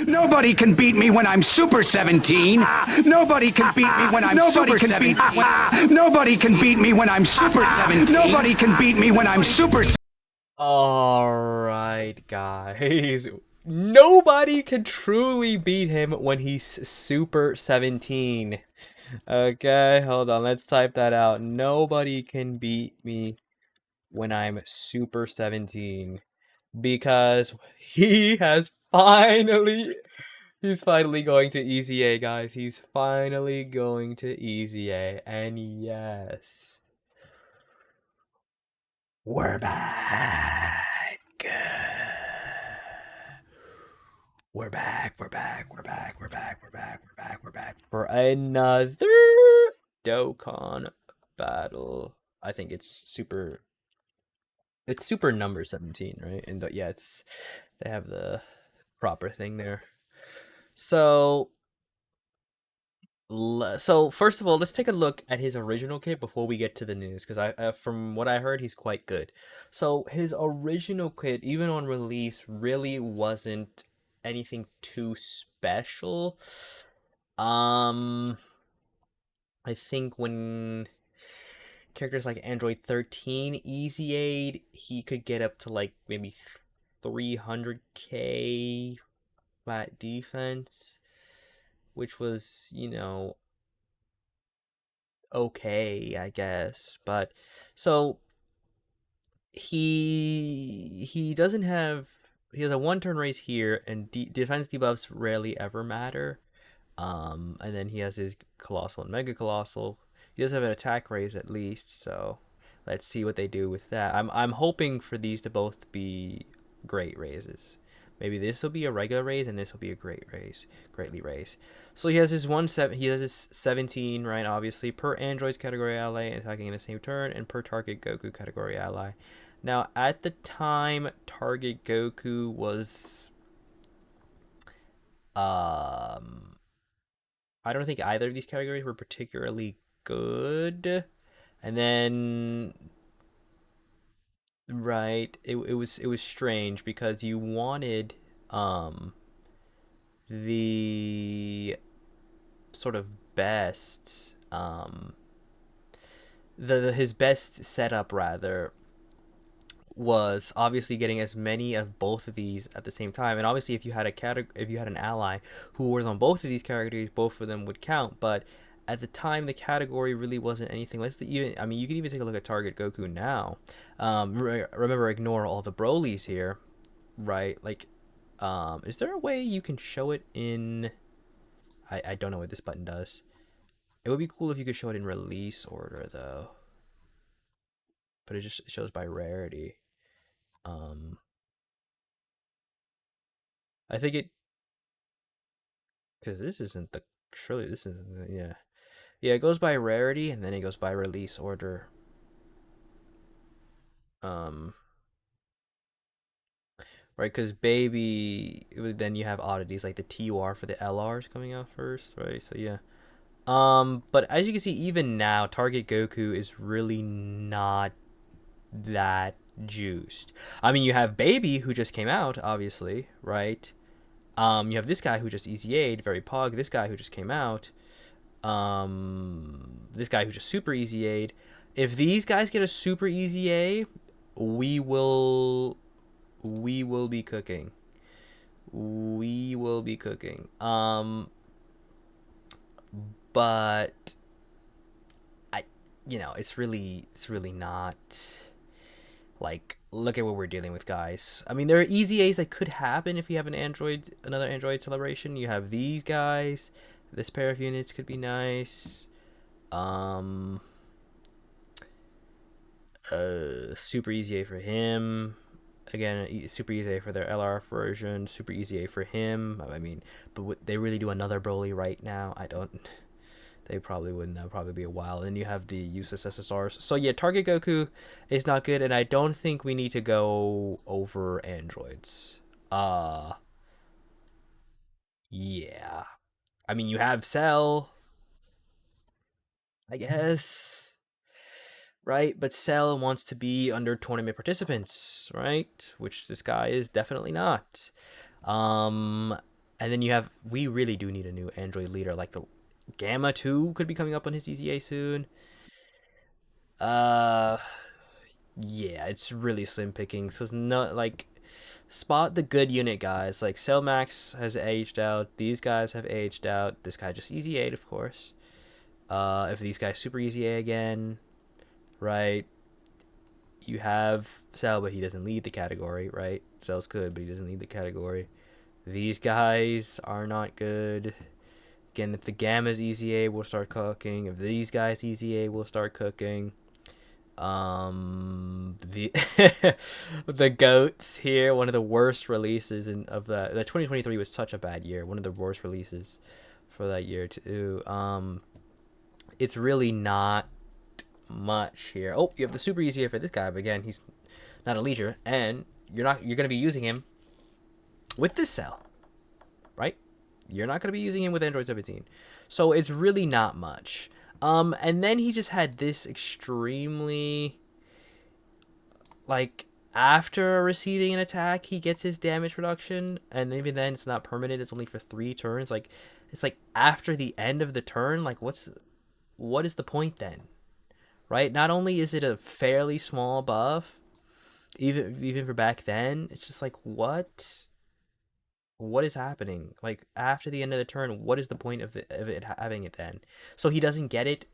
Nobody can beat me when I'm Super 17. Nobody can beat me when I'm Super 17. Nobody can beat me when I'm Super 17. Nobody can beat me when I'm Super. Alright, guys. Nobody can truly beat him when he's Super 17. Okay, hold on. Let's type that out. Nobody can beat me when I'm Super 17. Because he has finally... He's finally going to Easy A, guys. He's finally going to Easy A. And yes, we're back. We're back, we're back, we're back, we're back, we're back, we're back, we're back for another Dokkan Battle. I think it's super number 17, right? And yeah, it's they have the proper thing there. So first of all, let's take a look at his original kit before we get to the news, because from what I heard, he's quite good. So his original kit, even on release, really wasn't anything too special. I think when characters like Android 13 Easy Aid, he could get up to like maybe 300k flat defense, which was, okay, I guess. But so he doesn't have he has a 1 turn race here, and defense debuffs rarely ever matter. And then he has his colossal and mega colossal. He does have an attack raise at least, so let's see what they do with that. I'm hoping for these to both be great raises. Maybe this will be a regular raise and this will be a greatly raise. So he has his he has his 17, right? Obviously, per android's category ally attacking in the same turn, and per target Goku category ally. Now, at the time, target Goku was I don't think either of these categories were particularly good. And then right, it was strange because you wanted the sort of best his best setup rather was obviously getting as many of both of these at the same time. And obviously if you had an ally who was on both of these categories, both of them would count. But at the time, the category really wasn't anything. You can even take a look at target Goku now. Remember, ignore all the Brolys here, right? Like, is there a way you can show it in? I don't know what this button does. It would be cool if you could show it in release order though, but it just shows by rarity. Um, I think it because this isn't the surely this isn't yeah, it goes by rarity and then it goes by release order. Um, right, because baby, then you have oddities like the TUR for the LRs coming out first, right? So yeah. But as you can see, even now, Target Goku is really not that juiced. I mean, you have Baby who just came out, obviously, right? You have this guy who just Easy Aid, very pog. This guy who just came out. This guy who just Super Easy Aid. If these guys get a Super Easy A, we will be cooking. We will be cooking. But it's really not like, look at what we're dealing with, guys. I mean, there are easy A's that could happen if you have another Android celebration. You have these guys. This pair of units could be nice. Super easy A for him. Again, super easy A for their LR version. Super easy A for him. I mean, but they really do another Broly right now? I don't. They probably wouldn't. That would probably be a while. Then you have the useless SSRs. So yeah, Target Goku is not good, and I don't think we need to go over androids. Yeah. I mean, you have Cell, I guess, right? But Cell wants to be under tournament participants, right? Which this guy is definitely not. Um, And then you have, we really do need a new Android leader. Like the Gamma 2 could be coming up on his EZA soon. Uh, yeah, it's really slim pickings. Cause no, like, spot the good unit guys. Like Cellmax has aged out. These guys have aged out. This guy just EZA'd, of course. If these guys super EZA again, right? You have Cell, but he doesn't lead the category, right? Cell's good, but he doesn't lead the category. These guys are not good. Again, if the Gamma's EZA, we'll start cooking. If these guys EZA, we'll start cooking. The the goats here, one of the worst releases of the 2023 was such a bad year. One of the worst releases for that year too. It's really not much here. Oh, you have the super easier for this guy, but again, he's not a leader, and you're gonna be using him with this cell, right? You're not gonna be using him with Android 17, so it's really not much. And then he just had this extremely, like, after receiving an attack, he gets his damage reduction, and even then, it's not permanent. It's only for 3 turns. Like, it's like after the end of the turn. Like, what is the point then? Right? Not only is it a fairly small buff, even for back then, it's just like, what is happening? Like, after the end of the turn, what is the point of it having it then? So he doesn't get it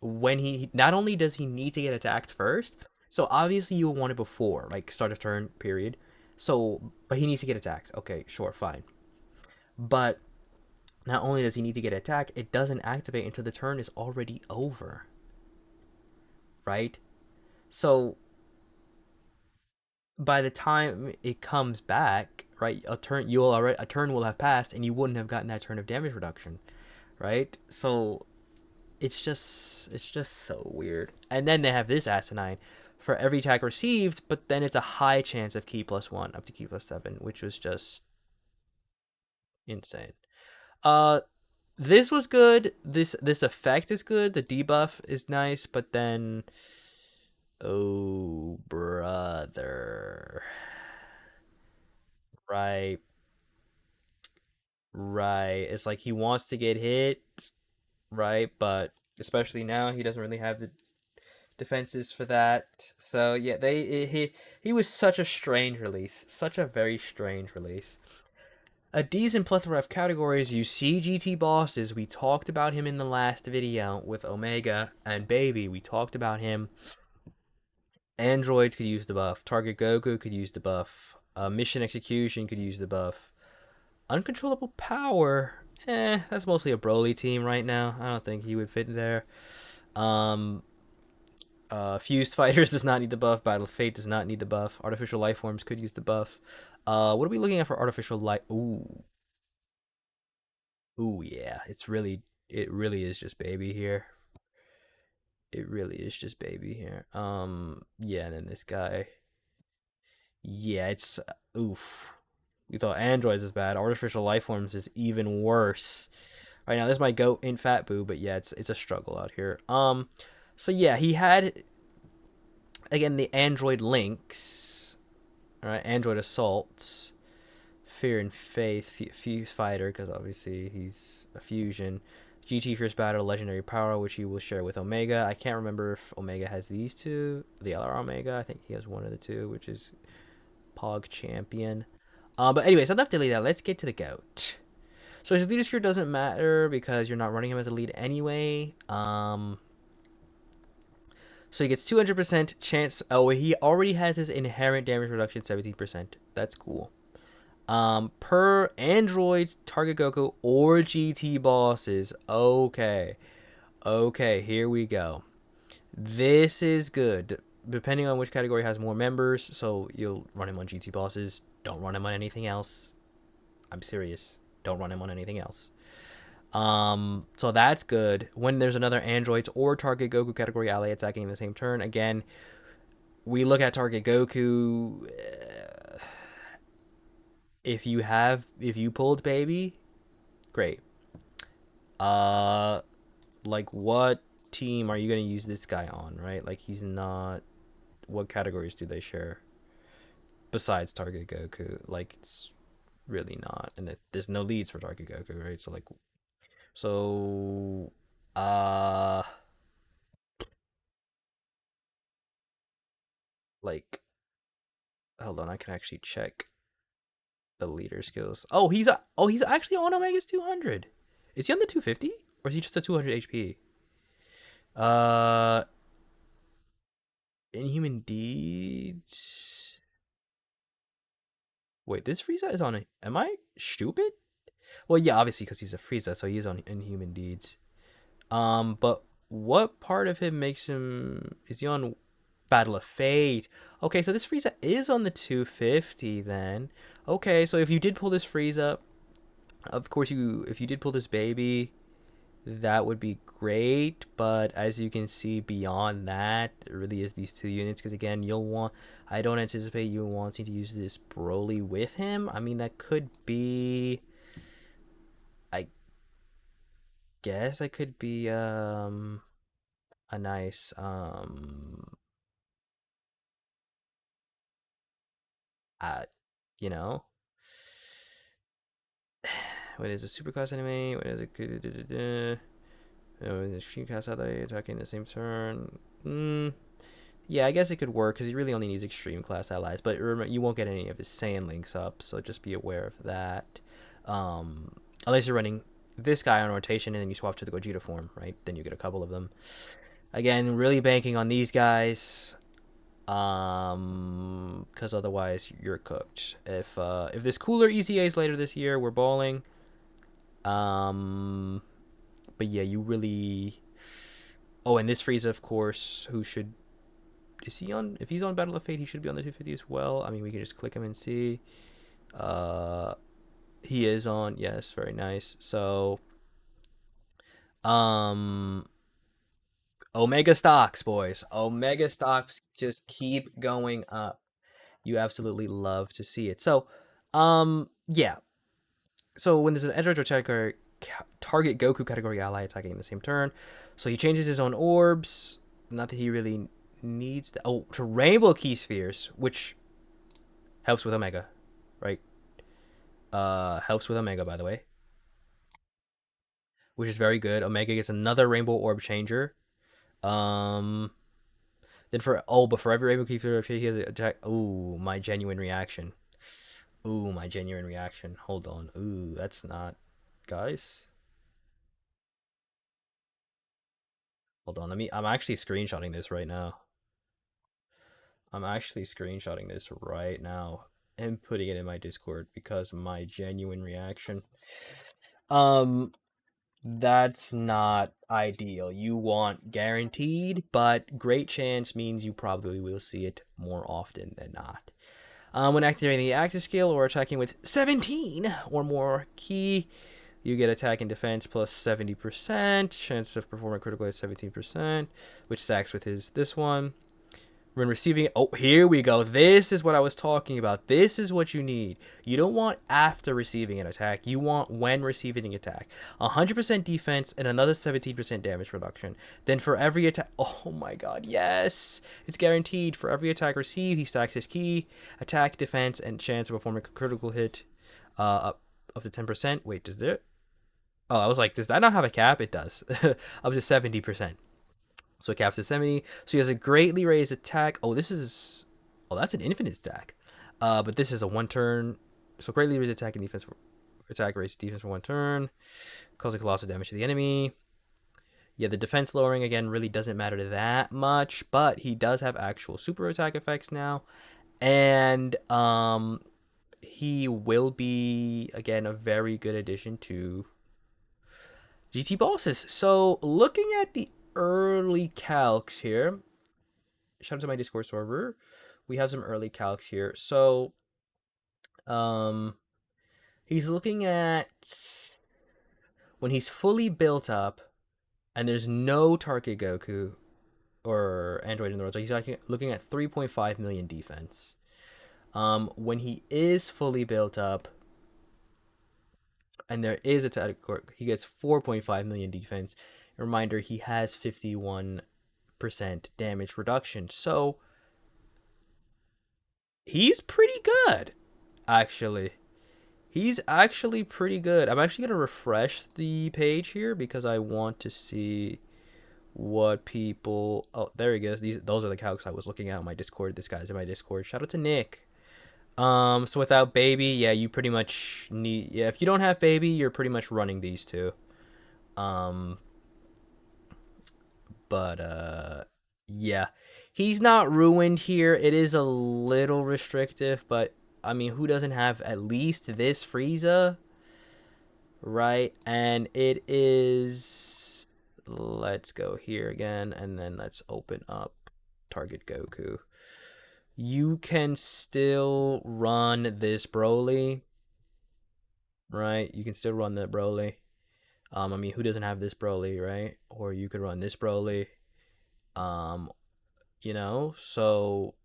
when he, not only does he need to get attacked first, so obviously you will want it before, like, start of turn period. So, but he needs to get attacked. Okay, sure, fine. But not only does he need to get attacked, it doesn't activate until the turn is already over. Right? So by the time it comes back, right, a turn will have passed, and you wouldn't have gotten that turn of damage reduction, right? So it's just so weird. And then they have this asinine for every attack received, but then it's a high chance of key +1 up to key +7, which was just insane. Uh, this was good. This effect is good. The debuff is nice, but then, oh brother, right, right. It's like he wants to get hit, right, but especially now he doesn't really have the defenses for that. So yeah, he was such a strange release, such a very strange release. A decent plethora of categories. You see GT bosses. We talked about him in the last video with Omega and Baby. We talked about him. Androids could use the buff. Target Goku could use the buff. Mission Execution could use the buff. Uncontrollable Power. That's mostly a Broly team right now. I don't think he would fit there. Um, Fused Fighters does not need the buff. Battle of Fate does not need the buff. Artificial Life Forms could use the buff. What are we looking at for artificial light? Ooh, ooh, yeah. It really is just Baby here. It really is just Baby here. Yeah, and then this guy. Yeah, it's oof. We thought androids is bad. Artificial life forms is even worse. Right now, this might go in Fat Boo, but yeah, it's a struggle out here. So yeah, he had, again, the android links. All right, android assault, fear and faith, fuse fighter, because obviously he's a fusion. GT Fierce Battle, Legendary Power, which he will share with Omega. I can't remember if Omega has these two. The other Omega, I think he has one of the two, which is Pog Champion. But anyways, enough to lead out. Let's get to the GOAT. So his leader skill doesn't matter because you're not running him as a lead anyway. So he gets 200% chance. Oh, he already has his inherent damage reduction 17%. That's cool. Per androids, Target Goku, or GT bosses. Okay, here we go. This is good. Depending on which category has more members, so you'll run him on GT bosses. Don't run him on anything else. I'm serious. Don't run him on anything else. So that's good. When there's another androids or Target Goku category ally attacking in the same turn, again, we look at Target Goku. If you pulled Baby, great. Like, what team are you gonna use this guy on, right? Like, he's not. What categories do they share besides Target Goku? Like, really not. And there's no leads for Target Goku, right? So like, so uh, like, hold on, I can actually check the leader skills. He's actually on Omega's 200. Is he on the 250 or is he just a 200 HP? Uh, Inhuman Deeds. Wait, this Frieza is on. Am I stupid? Well, yeah, obviously because he's a Frieza, so he's on Inhuman Deeds. But what part of him makes him? Is he on Battle of Fate? Okay, so this Frieza is on the 250 then. Okay, so if you did pull this Frieza, of course if you did pull this baby, that would be great. But as you can see, beyond that, it really is these two units. Because again, I don't anticipate you wanting to use this Broly with him. I mean, that could be. I guess that could be a nice uh you know, what is a superclass anime? What is it? Extreme cast ally attacking the same turn. Yeah, I guess it could work because he really only needs extreme class allies. But remember, you won't get any of his Saiyan links up, so just be aware of that. Unless you're running this guy on rotation and then you swap to the Gogeta form, right? Then you get a couple of them. Again, really banking on these guys, because otherwise you're cooked. If there's cooler ECAs later this year, we're balling. But yeah, you really. Oh, and this Frieza, of course, who should. Is he on? If he's on Battle of Fate, he should be on the 250 as well. I mean, we can just click him and see. He is on. Yes, very nice. So, Omega stocks, boys. Omega stocks just keep going up. You absolutely love to see it. So, yeah. So when there's an edge or target Goku category ally attacking in the same turn, so he changes his own orbs. Not that he really needs that. Oh, to Rainbow Key Spheres, which helps with Omega, right? Helps with Omega, by the way, which is very good. Omega gets another Rainbow Orb Changer. Um, but for every Rainbow Key Sphere, he has an attack. Ooh, my genuine reaction. Ooh, my genuine reaction. Hold on. Ooh, that's not, guys. Hold on. I'm actually screenshotting this right now. And putting it in my Discord because my genuine reaction. That's not ideal. You want guaranteed, but great chance means you probably will see it more often than not. When activating the active skill or attacking with 17 or more key, you get attack and defense plus 70%, chance of performing critically at 17%, which stacks with this one. When receiving, oh, here we go. This is what I was talking about. This is what you need. You don't want after receiving an attack. You want when receiving an attack. 100% defense and another 17% damage reduction. Then for every attack, oh my god, yes! It's guaranteed. For every attack received, he stacks his key, attack, defense, and chance of performing a critical hit up to 10%. Wait, does there? Oh, I was like, does that not have a cap? It does. Up to 70%. So it caps at 70. So he has a greatly raised attack. Oh, that's an infinite stack. But this is a one turn. So greatly raised attack and defense. Attack raised defense for one turn. Causing colossal damage to the enemy. Yeah, the defense lowering, again, really doesn't matter that much. But he does have actual super attack effects now. And he will be, again, a very good addition to GT bosses. So looking at the early calcs here, shout out to my Discord server, we have some early calcs here. So he's looking at when he's fully built up and there's no Target Goku or Android in the world, so he's looking at 3.5 million defense. When he is fully built up and there is attack, he gets 4.5 million defense. A reminder, he has 51% damage reduction. So he's pretty good, actually. He's actually pretty good. I'm actually gonna refresh the page here because I want to see what people. Oh, there he goes. Those are the calcs I was looking at on my Discord. This guy's in my Discord. Shout out to Nick. So without baby, yeah, you pretty much need. Yeah, if you don't have baby, you're pretty much running these two. Um, but yeah, he's not ruined here. It is a little restrictive, but I mean, who doesn't have at least this Frieza, right? And it is. Let's go here again, and then let's open up Target Goku. You can still run this Broly, right? You can still run that Broly. I mean, who doesn't have this Broly, right? Or you could run this Broly. Um, so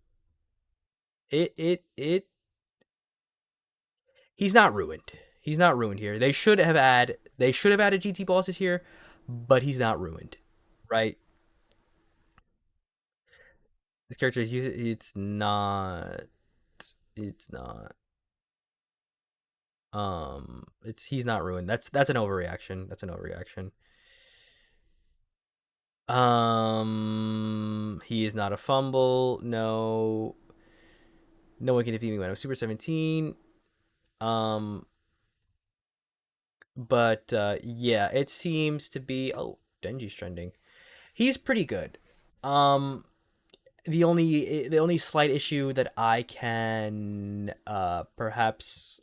it he's not ruined. He's not ruined here. They should have added GT bosses here, but he's not ruined, right? This character is it's not it's he's not ruined. That's an overreaction. That's an overreaction. He is not a fumble. No, no one can defeat me when I'm Super 17. Um, but yeah, it seems to be. Oh, Denji's trending. He's pretty good. Um, the only slight issue that I can perhaps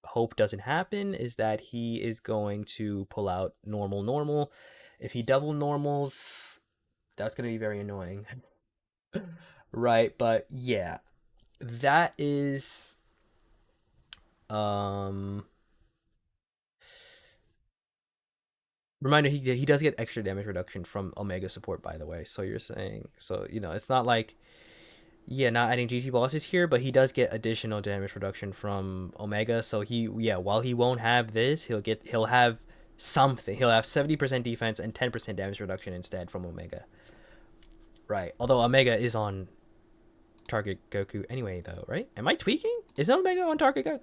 hope doesn't happen is that he is going to pull out normal. If he double normals, that's gonna be very annoying. Right, but yeah, that is um reminder, he does get extra damage reduction from Omega support, by the way. So you're saying, so it's not like, yeah, not adding GT bosses here, but he does get additional damage reduction from Omega. So while he won't have this, he'll have something. He'll have 70% defense and 10% damage reduction instead from Omega. Right. Although Omega is on Target Goku anyway, though, right? Am I tweaking? Is Omega on Target Goku?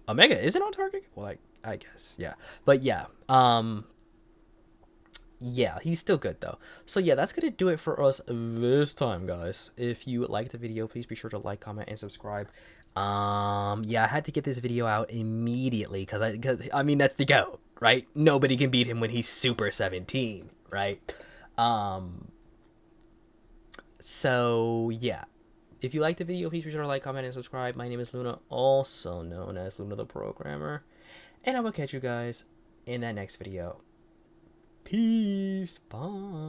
Omega isn't on Target? Well, I guess, yeah. But yeah, yeah, he's still good though. So yeah, that's gonna do it for us this time, guys. If you liked the video, please be sure to like, comment, and subscribe. Yeah, I had to get this video out immediately because I mean that's the GOAT, right? Nobody can beat him when he's Super 17, right? Um, so yeah. If you liked the video, please be sure to like, comment, and subscribe. My name is Luna, also known as Luna the Programmer. And I will catch you guys in that next video. Peace. Bye.